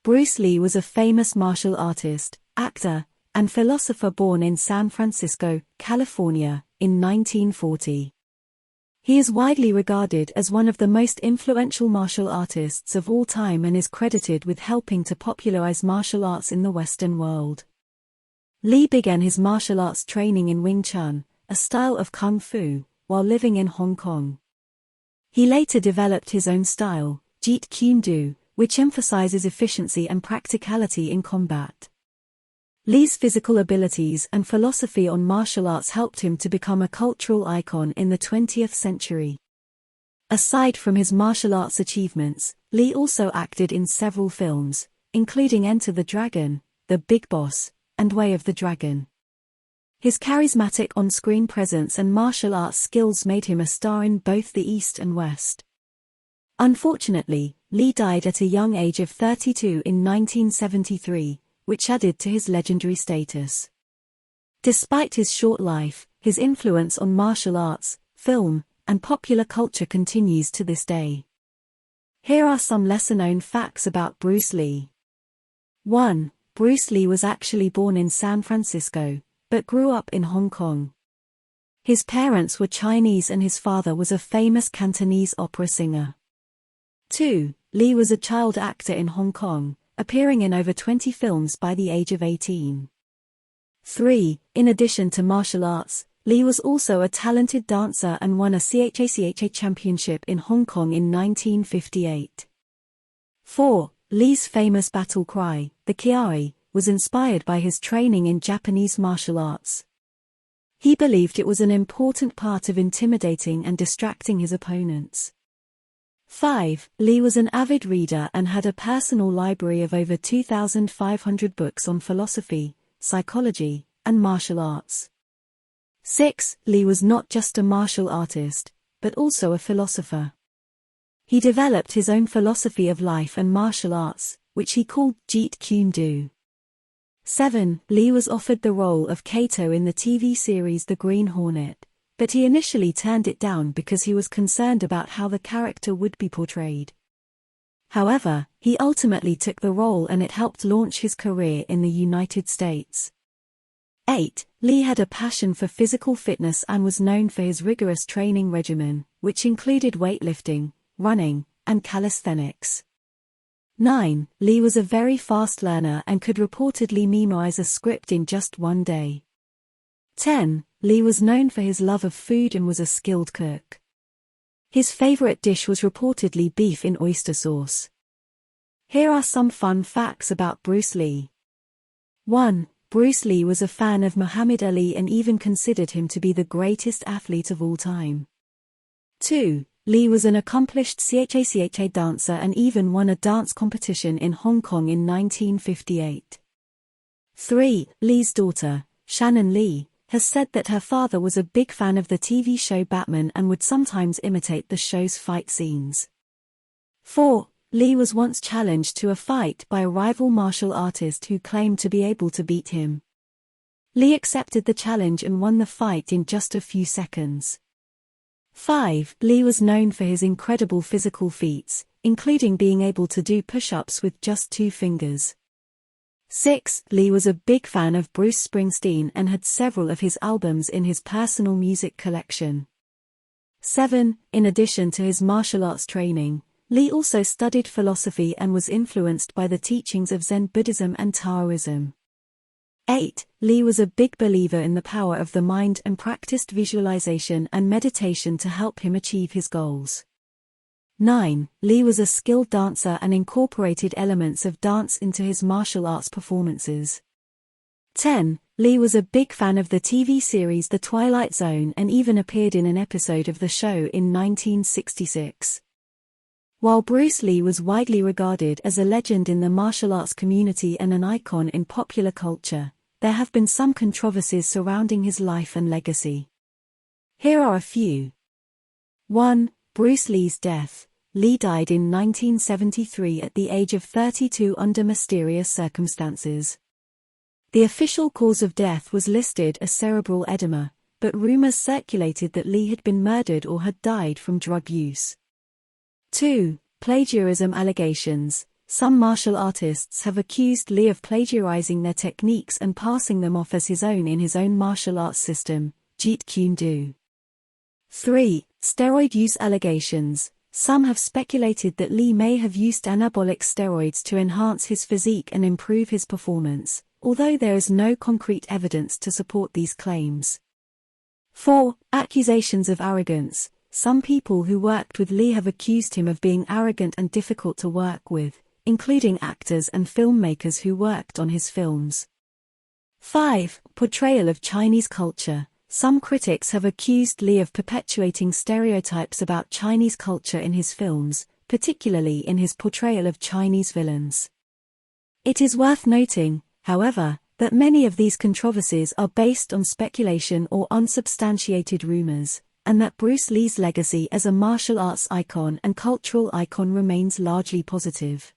Bruce Lee was a famous martial artist, actor, and philosopher born in San Francisco, California, in 1940. He is widely regarded as one of the most influential martial artists of all time and is credited with helping to popularize martial arts in the Western world. Lee began his martial arts training in Wing Chun, a style of kung fu, while living in Hong Kong. He later developed his own style, Jeet Kune Do, which emphasizes efficiency and practicality in combat. Lee's physical abilities and philosophy on martial arts helped him to become a cultural icon in the 20th century. Aside from his martial arts achievements, Lee also acted in several films, including Enter the Dragon, The Big Boss, and Way of the Dragon. His charismatic on-screen presence and martial arts skills made him a star in both the East and West. Unfortunately, Lee died at a young age of 32 in 1973, which added to his legendary status. Despite his short life, his influence on martial arts, film, and popular culture continues to this day. Here are some lesser-known facts about Bruce Lee. 1. Bruce Lee was actually born in San Francisco, but grew up in Hong Kong. His parents were Chinese and his father was a famous Cantonese opera singer. 2. Lee was a child actor in Hong Kong, appearing in over 20 films by the age of 18. 3. In addition to martial arts, Lee was also a talented dancer and won a CHA championship in Hong Kong in 1958. 4. Lee's famous battle cry, the Kiai, was inspired by his training in Japanese martial arts. He believed it was an important part of intimidating and distracting his opponents. 5. Lee was an avid reader and had a personal library of over 2,500 books on philosophy, psychology, and martial arts. 6. Lee was not just a martial artist, but also a philosopher. He developed his own philosophy of life and martial arts, which he called Jeet Kune Do. 7. Lee was offered the role of Kato in the TV series The Green Hornet, but he initially turned it down because he was concerned about how the character would be portrayed. However, he ultimately took the role and it helped launch his career in the United States. 8. Lee had a passion for physical fitness and was known for his rigorous training regimen, which included weightlifting, running, and calisthenics. 9. Lee was a very fast learner and could reportedly memorize a script in just one day. 10. Lee was known for his love of food and was a skilled cook. His favorite dish was reportedly beef in oyster sauce. Here are some fun facts about Bruce Lee. 1. Bruce Lee was a fan of Muhammad Ali and even considered him to be the greatest athlete of all time. 2. Lee was an accomplished CHA dancer and even won a dance competition in Hong Kong in 1958. 3. Lee's daughter, Shannon Lee, has said that her father was a big fan of the TV show Batman and would sometimes imitate the show's fight scenes. 4. Lee was once challenged to a fight by a rival martial artist who claimed to be able to beat him. Lee accepted the challenge and won the fight in just a few seconds. 5. Lee was known for his incredible physical feats, including being able to do push-ups with just 2 fingers. 6. Lee was a big fan of Bruce Springsteen and had several of his albums in his personal music collection. 7. In addition to his martial arts training, Lee also studied philosophy and was influenced by the teachings of Zen Buddhism and Taoism. 8. Lee was a big believer in the power of the mind and practiced visualization and meditation to help him achieve his goals. 9. Lee was a skilled dancer and incorporated elements of dance into his martial arts performances. 10. Lee was a big fan of the TV series The Twilight Zone and even appeared in an episode of the show in 1966. While Bruce Lee was widely regarded as a legend in the martial arts community and an icon in popular culture, there have been some controversies surrounding his life and legacy. Here are a few. 1. Bruce Lee's death. Lee died in 1973 at the age of 32 under mysterious circumstances. The official cause of death was listed as cerebral edema, but rumors circulated that Lee had been murdered or had died from drug use. 2. Plagiarism allegations. some martial artists have accused Lee of plagiarizing their techniques and passing them off as his own in his own martial arts system, Jeet Kune Do. 3. Steroid use allegations. Some have speculated that Lee may have used anabolic steroids to enhance his physique and improve his performance, although there is no concrete evidence to support these claims. 4. Accusations of arrogance. Some people who worked with Lee have accused him of being arrogant and difficult to work with, including actors and filmmakers who worked on his films. 5. Portrayal of Chinese culture. Some critics have accused Lee of perpetuating stereotypes about Chinese culture in his films, particularly in his portrayal of Chinese villains. It is worth noting, however, that many of these controversies are based on speculation or unsubstantiated rumors, and that Bruce Lee's legacy as a martial arts icon and cultural icon remains largely positive.